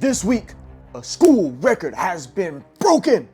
This week, a school record has been broken.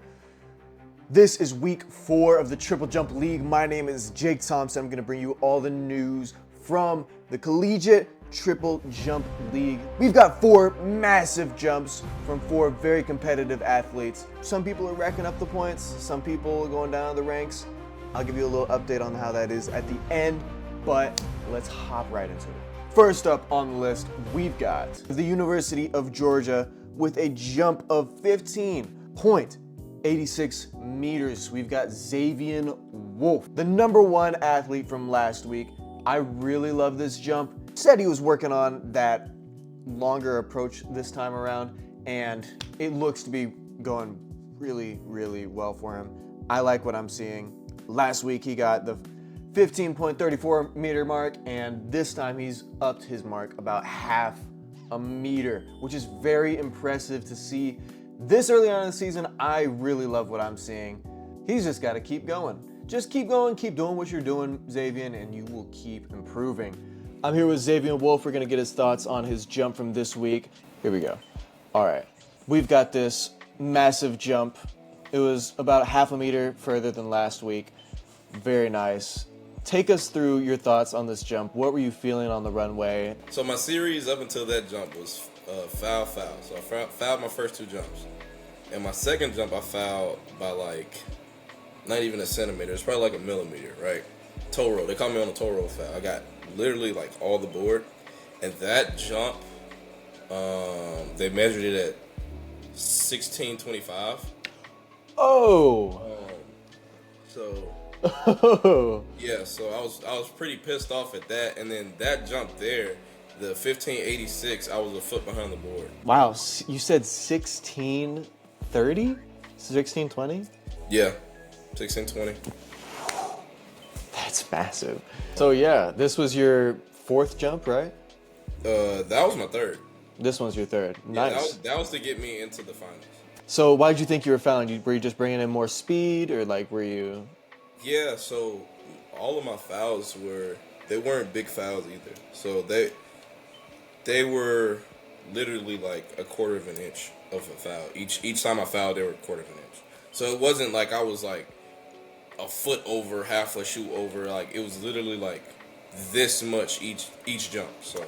This is week 4 of the Triple Jump League. My name is Jake Thompson. I'm going to bring you all the news from the Collegiate Triple Jump League. We've got 4 massive jumps from 4 very competitive athletes. Some people are racking up the points. Some people are going down the ranks. I'll give you a little update on how that is at the end, but let's hop right into it. First up on the list, we've got the University of Georgia with a jump of 15.86 meters. We've got Zavien Wolf, the #1 athlete from last week. I really love this jump. Said he was working on that longer approach this time around, and it looks to be going really, really well for him. I like what I'm seeing. Last week he got the 15.34 meter mark, and this time he's upped his mark about half a meter, which is very impressive to see this early on in the season. I really love what I'm seeing. He's just got to keep going. Just keep going, keep doing what you're doing, Zavien, and you will keep improving. I'm here with Zavien Wolf. We're going to get his thoughts on his jump from this week. Here we go. All right. We've got this massive jump. It was about half a meter further than last week. Very nice. Take us through your thoughts on this jump. What were you feeling on the runway? So my series up until that jump was foul. So I fouled my first 2 jumps. And my second jump, I fouled by like, not even a centimeter. It's probably like a millimeter, right? Toe roll. They call me on a toe roll foul. I got literally like all the board. And that jump, they measured it at 16.25. Oh! Yeah, so I was pretty pissed off at that, and then that jump there, the 15.86, I was a foot behind the board. Wow, you said 16.30? 16.20? Yeah, 16.20. That's massive. So yeah, this was your 4th jump, right? That was my 3rd. This one's your 3rd. Nice. Yeah, that was to get me into the finals. So why did you think you were fouling? Were you just bringing in more speed, or like were you? Yeah, so all of my fouls they weren't big fouls either. So they were literally like a quarter of an inch of a foul. Each time I fouled, they were a quarter of an inch. So it wasn't like I was like a foot over, half a shoot over. Like it was literally like this much each jump. So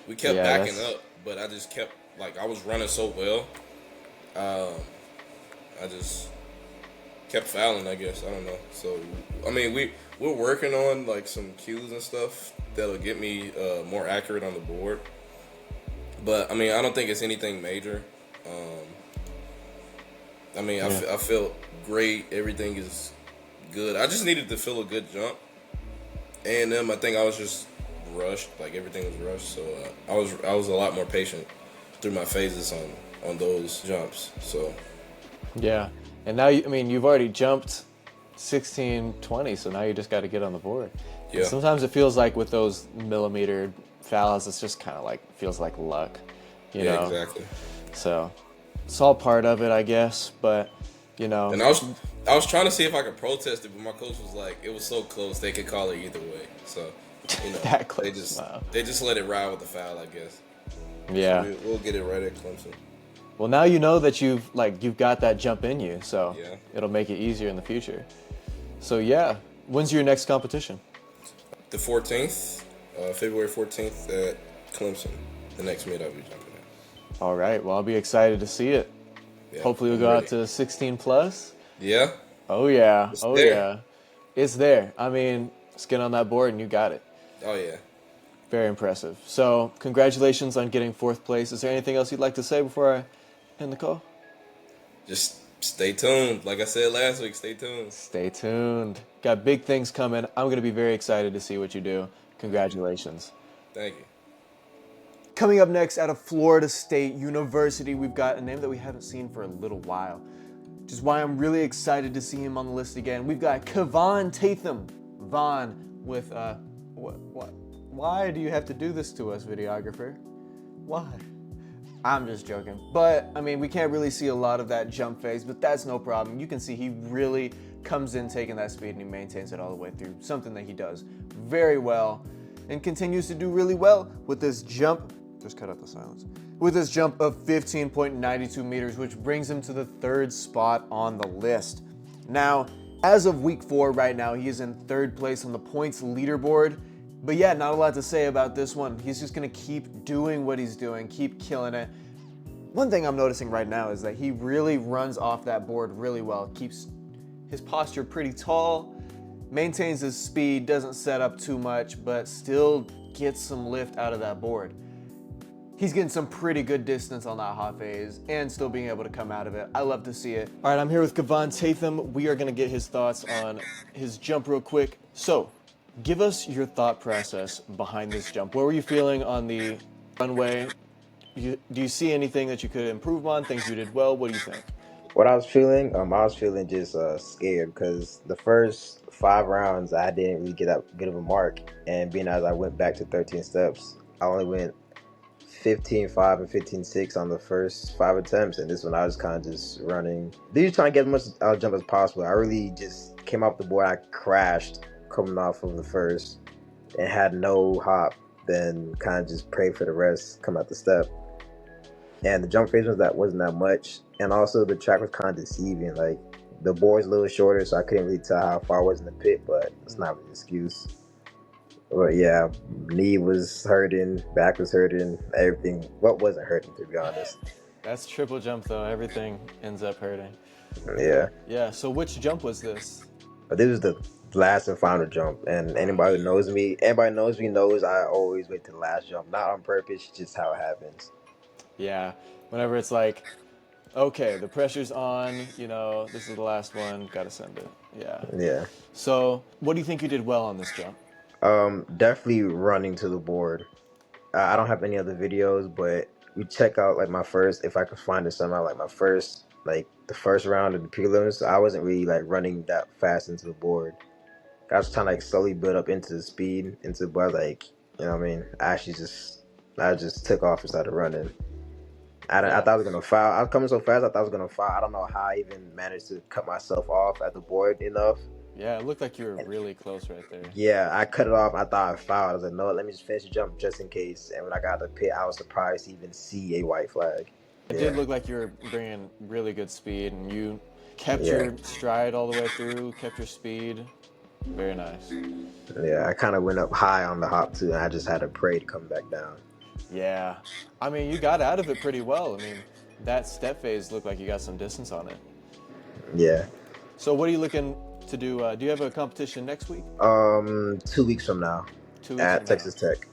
we kept backing up, but I just kept I was running so well. I just kept fouling, I guess. I don't know. So, I mean, we're working on, like, some cues and stuff that'll get me more accurate on the board. But, I mean, I don't think it's anything major. I mean, I felt great. Everything is good. I just needed to feel a good jump. And I think I was just rushed. Like, everything was rushed. So, I was a lot more patient through my phases on those jumps. So, yeah. And now, you've already jumped 16.20, so now you just got to get on the board. Yeah. And sometimes it feels like with those millimeter fouls, it's just kind of feels like luck, you know? Exactly. So it's all part of it, I guess, but, And I was trying to see if I could protest it, but my coach was like, it was so close, they could call it either way. So, that close. They just let it ride with the foul, I guess. Yeah. So we'll get it right at Clemson. Well, now you know that you've got that jump in you, so yeah. It'll make it easier in the future. So yeah, when's your next competition? The 14th, February 14th at Clemson. The next meet I'll be jumping at. All right. Well, I'll be excited to see it. Yeah, hopefully we'll go out to 16 plus. Yeah. Oh yeah. It's there. Yeah. It's there. I mean, just get on that board and you got it. Oh yeah. Very impressive. So congratulations on getting 4th place. Is there anything else you'd like to say before I end the call? Just stay tuned. Like I said last week, stay tuned. Stay tuned. Got big things coming. I'm going to be very excited to see what you do. Congratulations. Thank you. Coming up next out of Florida State University, we've got a name that we haven't seen for a little while, which is why I'm really excited to see him on the list again. We've got Kyvon Vaughn with, what? Why do you have to do this to us, videographer? Why? I'm just joking. But, we can't really see a lot of that jump phase, but that's no problem. You can see he really comes in taking that speed and he maintains it all the way through, something that he does very well and continues to do really well with this jump. Just cut out the silence. with his jump of 15.92 meters, which brings him to the 3rd spot on the list. Now, as of week 4 right now, he is in 3rd place on the points leaderboard. But yeah, not a lot to say about this one. He's just gonna keep doing what he's doing, keep killing it. One thing I'm noticing right now is that he really runs off that board really well, keeps his posture pretty tall, maintains his speed, doesn't set up too much, but still gets some lift out of that board. He's getting some pretty good distance on that hot phase and still being able to come out of it. I love to see it. All right, I'm here with Kyvon Tatham. We are gonna get his thoughts on his jump real quick. So, give us your thought process behind this jump. What were you feeling on the runway? Do you see anything that you could improve on, things you did well? What do you think? What I was feeling just scared because the first 5 rounds I didn't really get that good of a mark, and being as I went back to 13 steps, I only went 15.5 and 15.6 on the first 5 attempts, and this one I was kind of just running. Just trying to get as much out of jump as possible. I really just came off the board. I crashed coming off of the first and had no hop. Then kind of just prayed for the rest, come out the step. And the jump phase wasn't that much, and also the track was kind of deceiving. Like the board's a little shorter, so I couldn't really tell how far I was in the pit. But it's not really an excuse. But yeah, knee was hurting, back was hurting, everything. What wasn't hurting, to be honest. That's triple jump though. Everything ends up hurting. Yeah. Yeah, so which jump was this? But this was the last and final jump. And anybody who knows me, knows I always wait to the last jump. Not on purpose, just how it happens. Yeah, whenever it's like, okay, the pressure's on, this is the last one, gotta send it. Yeah. Yeah. So, what do you think you did well on this jump? Definitely running to the board. I don't have any other videos, but we check out like my first, if I could find it somehow, like the first round of the prelims. I wasn't really like running that fast into the board. I was trying to like slowly build up into the speed, but like, you know what I mean? I just took off and started running. I thought I was gonna foul. I was coming so fast, I thought I was gonna foul. I don't know how I even managed to cut myself off at the board enough. Yeah, it looked like you were really close right there. Yeah, I cut it off. I thought I fouled. I was like, no, let me just finish the jump just in case. And when I got to the pit, I was surprised to even see a white flag. It did look like you were bringing really good speed, and you kept your stride all the way through, kept your speed. Very nice. Yeah, I kind of went up high on the hop too, and I just had to pray to come back down. Yeah, I mean, you got out of it pretty well. I mean, that step phase looked like you got some distance on it. Yeah. So what are you looking to do? Do you have a competition next week? 2 weeks from now. 2 weeks at from Texas now. Tech.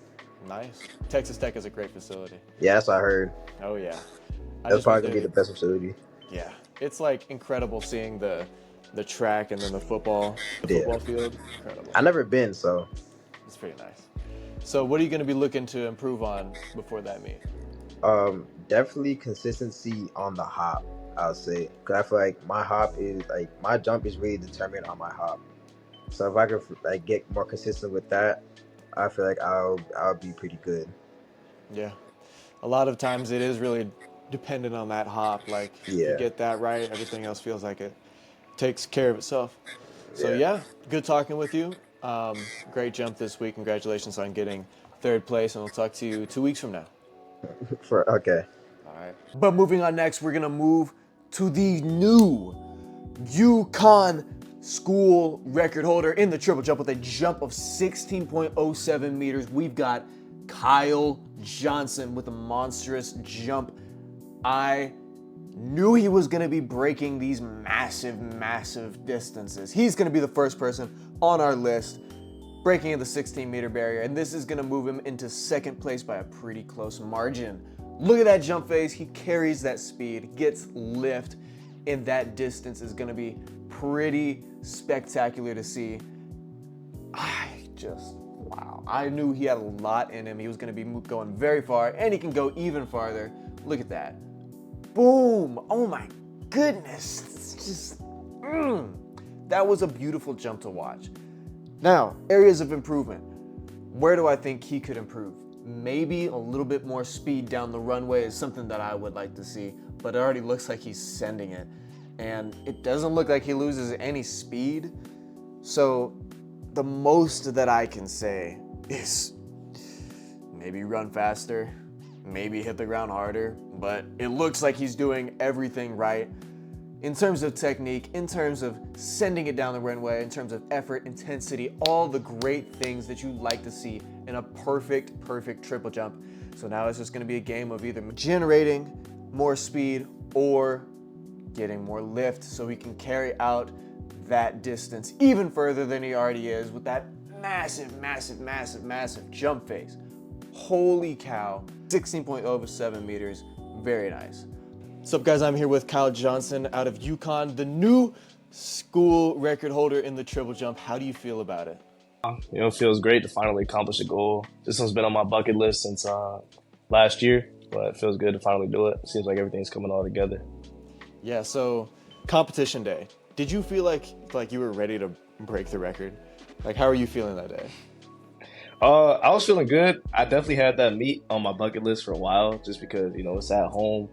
Nice. Texas Tech is a great facility. Yeah, that's what I heard. Oh yeah. That's probably gonna be the best facility. Yeah, it's like incredible seeing the track and then the football field. Incredible. I've never been, so it's pretty nice. So what are you going to be looking to improve on before that meet? Definitely consistency on the hop, I'll say. Because I feel like my jump is really determined on my hop. So if I could like get more consistent with that, I feel like I'll be pretty good. Yeah. A lot of times it is really dependent on that hop. Like if you get that right, everything else feels like it takes care of itself. So yeah, good talking with you. Great jump this week. Congratulations on getting 3rd place, and we'll talk to you 2 weeks from now. Okay. All right. But moving on next, we're gonna move to the new UConn school record holder in the triple jump with a jump of 16.07 meters. We've got Kyle Johnson with a monstrous jump. I knew he was going to be breaking these massive distances. He's going to be the first person on our list breaking the 16-meter barrier, and this is going to move him into 2nd place by a pretty close margin. Look at that jump phase. He carries that speed, gets lift, and that distance is going to be pretty spectacular to see. Wow. I knew he had a lot in him. He was going to be going very far, and he can go even farther. Look at that. Boom! Oh my goodness. It's just, that was a beautiful jump to watch. Now, areas of improvement. Where do I think he could improve? Maybe a little bit more speed down the runway is something that I would like to see, but it already looks like he's sending it. And it doesn't look like he loses any speed. So the most that I can say is maybe run faster, maybe hit the ground harder, but it looks like he's doing everything right in terms of technique, in terms of sending it down the runway, in terms of effort, intensity, all the great things that you like to see in a perfect triple jump. So now it's just gonna be a game of either generating more speed or getting more lift so he can carry out that distance even further than he already is with that massive jump phase. Holy cow, 16.07 meters, very nice. What's up guys, I'm here with Kyle Johnson out of UConn, the new school record holder in the triple jump. How do you feel about it? It feels great to finally accomplish a goal. This one's been on my bucket list since last year, but it feels good to finally do it. It seems like everything's coming all together. Yeah, so competition day. Did you feel like you were ready to break the record? Like, how are you feeling that day? I was feeling good. I definitely had that meet on my bucket list for a while just because, it's at home.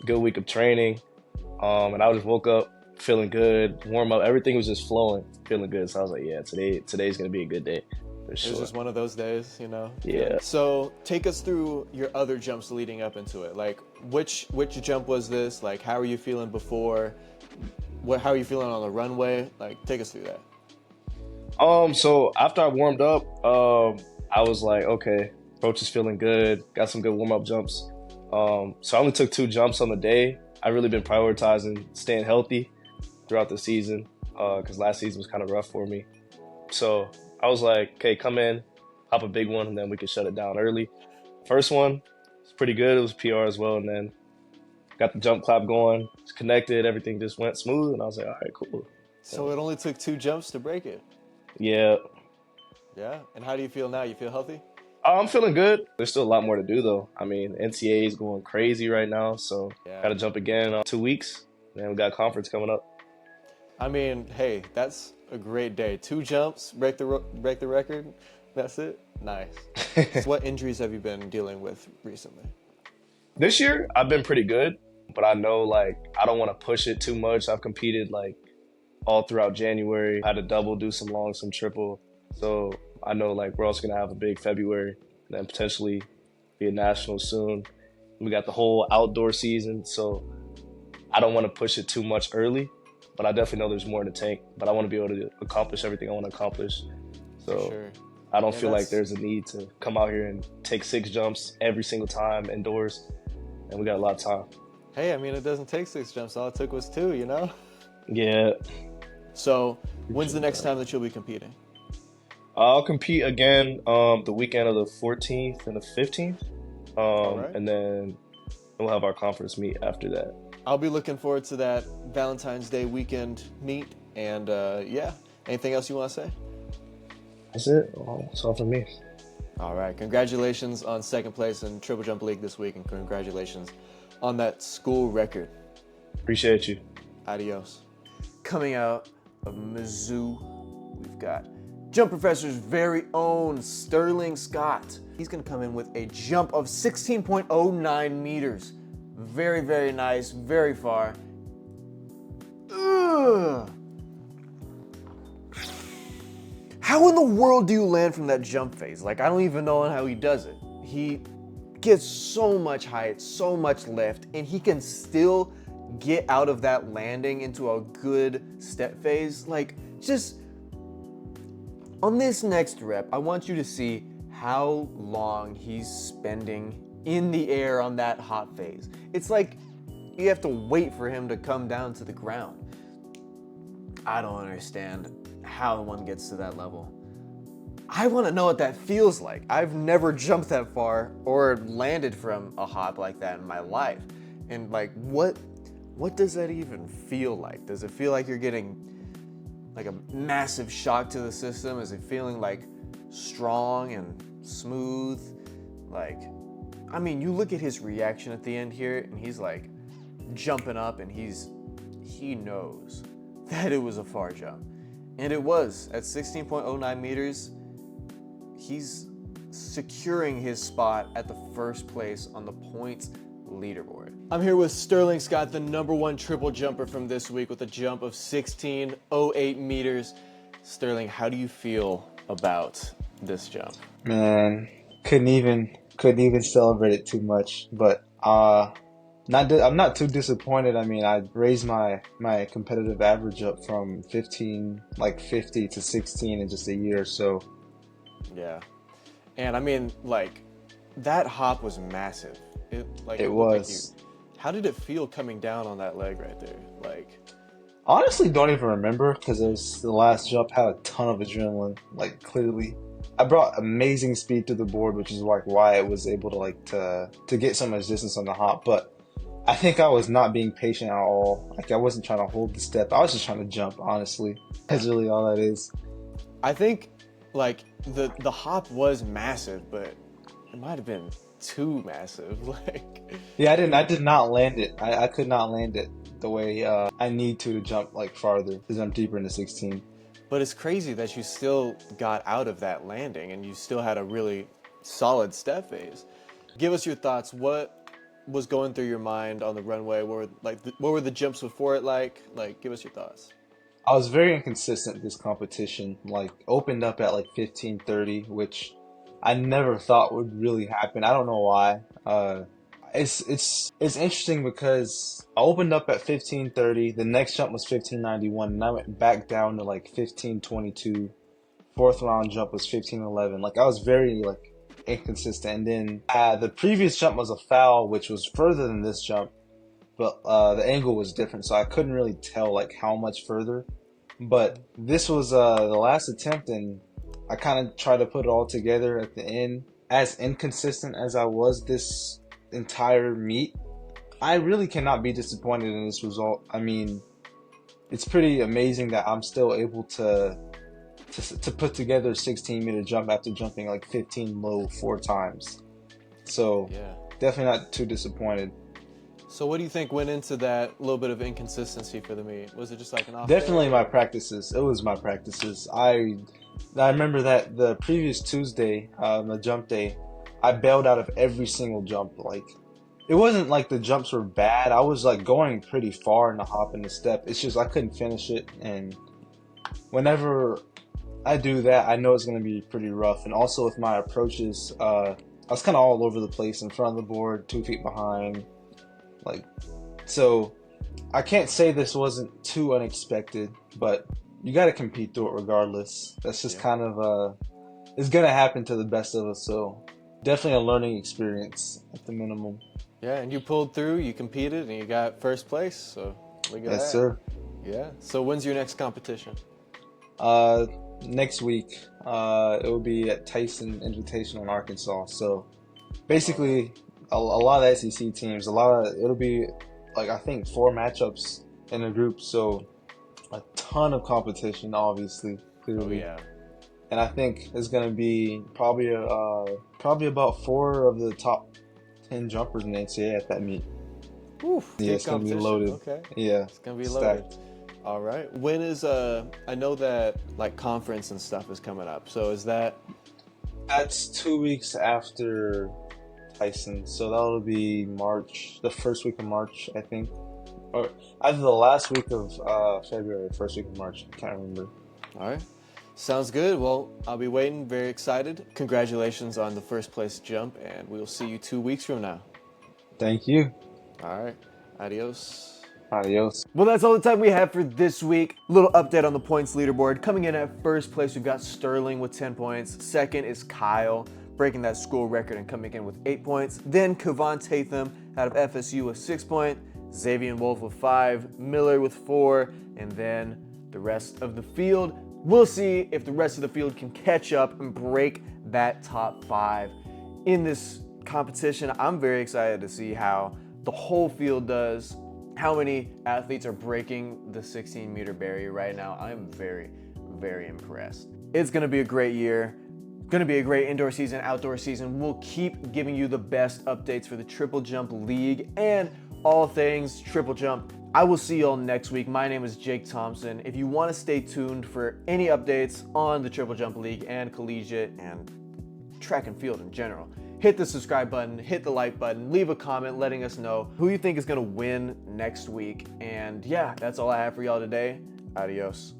Good week of training. And I just woke up feeling good, warm up. Everything was just flowing, feeling good. So I was like, yeah, today's going to be a good day for sure. It was just one of those days, Yeah. So take us through your other jumps leading up into it. Like, which jump was this? Like, how are you feeling before? How are you feeling on the runway? Like, take us through that. So after I warmed up, I was like, okay, approach is feeling good. Got some good warm-up jumps. So I only took 2 jumps on the day. I've really been prioritizing staying healthy throughout the season because last season was kind of rough for me. So I was like, okay, come in, hop a big one, and then we can shut it down early. First one was pretty good. It was PR as well, and then got the jump clap going. It's connected. Everything just went smooth, and I was like, all right, cool. So it only took 2 jumps to break it. Yeah. Yeah. And how do you feel now? You feel healthy? I'm feeling good. There's still a lot more to do, though. I mean, NCAA is going crazy right now, so got to jump again in 2 weeks. And we got conference coming up. I mean, hey, that's a great day. 2 jumps, break the record. That's it. Nice. So what injuries have you been dealing with recently? This year, I've been pretty good, but I know, I don't want to push it too much. I've competed, all throughout January. I had to double, do some long, some triple. So I know, we're also going to have a big February and then potentially be a national soon. We got the whole outdoor season, so I don't want to push it too much early, but I definitely know there's more in the tank. But I want to be able to accomplish everything I want to accomplish. So sure. I don't feel like there's a need to come out here and take 6 jumps every single time indoors, and we got a lot of time. Hey, I mean, it doesn't take 6 jumps. All it took was 2, Yeah. So when's the next time that you'll be competing? I'll compete again the weekend of the 14th and the 15th. Right. And then we'll have our conference meet after that. I'll be looking forward to that Valentine's Day weekend meet. And yeah, anything else you want to say? That's it. That's all from me. All right. Congratulations on 2nd place in Triple Jump League this week. And congratulations on that school record. Appreciate you. Adios. Coming out of Mizzou, we've got Jump Professor's very own Sterling Scott. He's gonna come in with a jump of 16.09 meters. Very nice, very far. Ugh. How in the world do you land from that jump phase? I don't even know how he does it. He gets so much height, so much lift, and he can still get out of that landing into a good step phase. Just on this next rep, I want you to see how long he's spending in the air on that hop phase. It's like you have to wait for him to come down to the ground. I don't understand how one gets to that level. I want to know what that feels like. I've never jumped that far or landed from a hop like that in my life. And what does that even feel like? Does it feel like you're getting a massive shock to the system? Is it feeling strong and smooth? I mean, you look at his reaction at the end here and he's jumping up and he knows that it was a far jump. And it was at 16.09 meters. He's securing his spot at the 1st place on the points leaderboard. I'm here with Sterling Scott, the #1 triple jumper from this week with a jump of 16.08 meters. Sterling, how do you feel about this jump? Man, couldn't even couldn't even celebrate it too much. But I'm not too disappointed. I mean, I raised my competitive average up from 50 to 16 in just a year. So Yeah. And I mean, like, that hop was massive. It it looked like you. was. How did it feel coming down on that leg right there? Like, Honestly, don't even remember because it was the last jump had a ton of adrenaline. Like clearly, I brought amazing speed to the board, which is like why I was able to to get so much distance on the hop. But I think I was not being patient at all. Like I wasn't trying to hold the step. I was just trying to jump. Honestly, that's really all that is. I think, like, the hop was massive, but it might have been too massive. Like, Yeah, I did not land it. I could not land it the way I need to jump like farther to jump deeper into 16. but it's crazy that you still got out of that landing and you still had a really solid step phase. Give us your thoughts. What was going through your mind on the runway? What were the jumps before it like? Like, give us your thoughts. I was very inconsistent this competition. Like opened up at like 15:30, which I never thought would really happen. I don't know why. It's interesting because I opened up at 15:30. The next jump was 15:91, and I went back down to like 15:22. Fourth round jump was 15:11. Like I was very like inconsistent. And then the previous jump was a foul, which was further than this jump, but the angle was different, so I couldn't really tell like how much further. But this was the last attempt, and I kind of tried to put it all together at the end. As inconsistent as I was this entire meet, I really cannot be disappointed in this result. I mean, it's pretty amazing that I'm still able to put together a 16-meter jump after jumping like 15 low 4 times. So Yeah. definitely not too disappointed. So what do you think went into that little bit of inconsistency for the meet? Was it just like an off Definitely day? my practices. It was my practices. I remember that the previous Tuesday, the jump day, I bailed out of every single jump. Like it wasn't like the jumps were bad. I was like going pretty far in the hop and the step. It's just I couldn't finish it, and whenever I do that, I know it's going to be pretty rough. And also with my approaches, I was kind of all over the place in front of the board, 2 feet behind. Like, so I can't say this wasn't too unexpected, but you got to compete through it regardless. That's just kind of, it's going to happen to the best of us. So definitely a learning experience at the minimum. Yeah, and you pulled through, you competed, and you got first place. So look at that. Yes, sir. Yeah. So when's your next competition? Next week, it will be at Tyson Invitational in Arkansas. So basically, a lot of the SEC teams, it'll be like I think 4 matchups in a group. So a ton of competition, obviously, clearly. Oh, yeah. And I think it's gonna be probably about 4 of the top 10 jumpers in the NCAA at that meet. Oof, Yeah, it's gonna be loaded. Okay. Yeah, It's gonna be stacked. loaded. All right. When is I know that like conference and stuff is coming up. So is that That's 2 weeks after Tyson, so that'll be March, the first week of March, I think, or either the last week of February, first week of March. I can't remember. all right? Sounds good. Well, I'll be waiting. Very excited. Congratulations on the first place jump, and we'll see you 2 weeks from now. Thank you. All right. Adios. Adios. Well, that's all the time we have for this week. Little update on the points leaderboard. Coming in at first place, we've got Sterling with 10 points. Second is Kyle, breaking that school record and coming in with 8 points. Then Kyvon Tatham out of FSU with 6 points. Zavien Wolf with 5. Miller with 4. And then the rest of the field. We'll see if the rest of the field can catch up and break that top 5 in this competition. I'm very excited to see how the whole field does. How many athletes are breaking the 16-meter barrier right now? I'm very, very impressed. It's gonna be a great year. Gonna be a great indoor season, outdoor season. We'll keep giving you the best updates for the Triple Jump League and all things Triple Jump. I will see you all next week. My name is Jake Thompson. If you wanna stay tuned for any updates on the Triple Jump League and collegiate and track and field in general, hit the subscribe button, hit the like button, leave a comment letting us know who you think is gonna win next week. And yeah, that's all I have for y'all today. Adios.